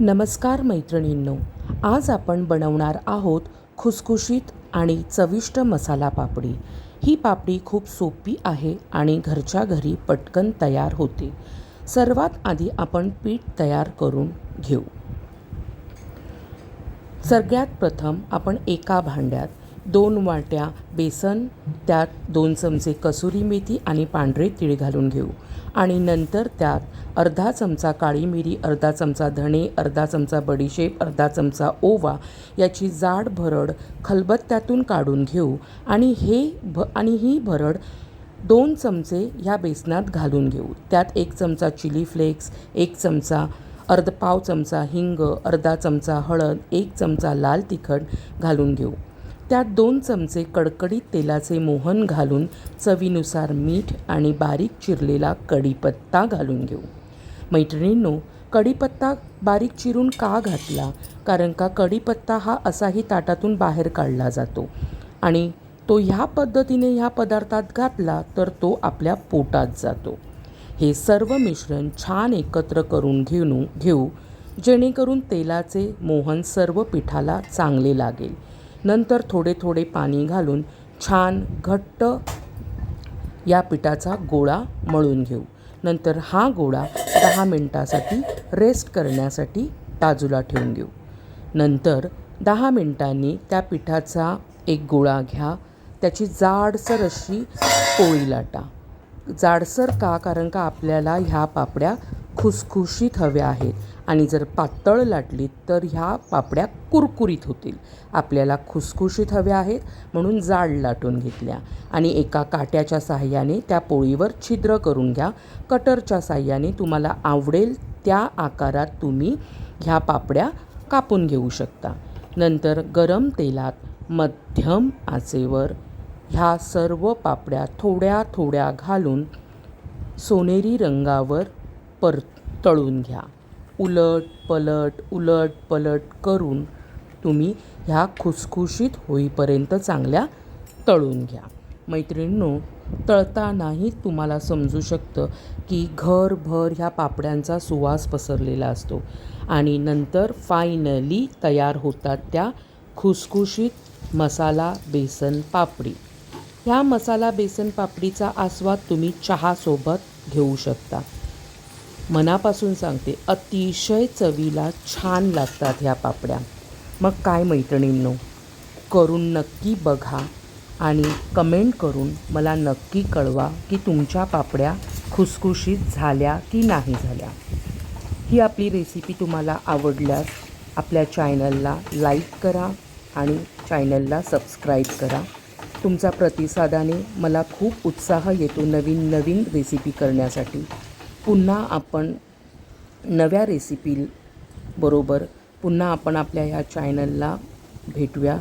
नमस्कार मैत्रिणींनो, आज आपण बनवणार आहोत खुसखुशीत आणि चविष्ट मसाला पापडी. ही पापडी खूप सोपी आहे आणि घरच्या घरी पटकन तयार होते. सर्वात आधी आपण पीठ तयार करून घेऊ. सगळ्यात प्रथम आपण एका भांड्यात 2 वाट्या बेसन, त्यात 2 चमचे कसुरी मेथी आणि पांढरे तीळ घालून घेऊ आणि नंतर त्यात अर्धा चमचा काळी मिरी, अर्धा चमचा धणे, अर्धा चमचा बडीशेप, अर्धा चमचा ओवा याची जाड भरड खलबत्त्यातून काढून घेऊ आणि ही भरड 2 चमचे ह्या बेसनात घालून घेऊ. त्यात 1 चमचा चिली फ्लेक्स, 1 चमचा पाव चमचा हिंग, अर्धा चमचा हळद, 1 चमचा लाल तिखट घालून घेऊ. त्यात 2 चमचे कडकडीत तेलाचे मोहन घालून चवीनुसार मीठ आणि बारीक चिरलेला कढीपत्ता घालून घेऊ. मैत्रिणींनो, कढीपत्ता बारीक चिरून का घातला? कारण का कढीपत्ता हा असाही ताटातून बाहेर काढला जातो आणि तो ह्या पद्धतीने ह्या पदार्थात घातला तर तो आपल्या पोटात जातो. हे सर्व मिश्रण छान एकत्र करून घेऊ जेणेकरून तेलाचे मोहन सर्व पिठाला चांगले लागेल. नंतर थोडे थोडे पाणी घालून छान घट्ट या पिठाचा गोळा मळून घेऊ. नंतर हा गोळा 10 मिनिटासाठी रेस्ट करण्यासाठी बाजूला ठेवून घेऊ. नंतर 10 मिनिटांनी त्या पिठाचा एक गोळा घ्या, त्याची जाडसर अशी पोळी लाटा. जाडसर का? कारण का आपल्याला ह्या पापड्या खुसखुशीत हव्या आहेत आणि जर पातळ लाटलीत तर ह्या पापड्या कुरकुरीत होतील. आपल्याला खुसखुशीत हव्या आहेत म्हणून जाड लाटून घेतल्या आणि एका काट्याच्या साहाय्याने त्या पोळीवर छिद्र करून घ्या. कटरच्या साहाय्याने तुम्हाला आवडेल त्या आकारात तुम्ही ह्या पापड्या कापून घेऊ शकता. नंतर गरम तेलात मध्यम आचेवर ह्या सर्व पापड्या थोड्या थोड्या घालून सोनेरी रंगावर तळून घ्या. उलट पलट करून तुम्ही ह्या खुसखुशीत होईपर्यंत चांगल्या तळून घ्या. मैत्रिणींनो, तळतानाही तुम्हाला समजू शकतं की घरभर ह्या पापड्यांचा सुवास पसरलेला असतो आणि नंतर फायनली तयार होतात त्या खुसखुशीत मसाला बेसन पापडी. ह्या मसाला बेसन पापडीचा आस्वाद तुम्ही चहासोबत घेऊ शकता. मनापासून सांगते, अतिशय चवीला छान लागतात ह्या पापड्या. मग काय मैत्रिणींनो, करून नक्की बघा आणि कमेंट करून मला नक्की कळवा की तुमच्या पापड्या खुसखुशीत झाल्या की नाही झाल्या. ही आपली रेसिपी तुम्हाला आवडल्यास आपल्या चॅनलला लाईक करा आणि चॅनलला सबस्क्राईब करा. तुमचा प्रतिसादाने मला खूप उत्साह येतो नवीन नवीन रेसिपी करण्यासाठी. पुन्हा आपण नव्या रेसिपीबरोबर पुन्हा आपण आपल्या ह्या चॅनलला भेटूया.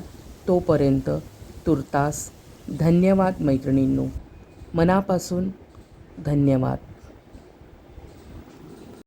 तोपर्यंत तुर्तास धन्यवाद मैत्रिणींनो, मनापासून धन्यवाद.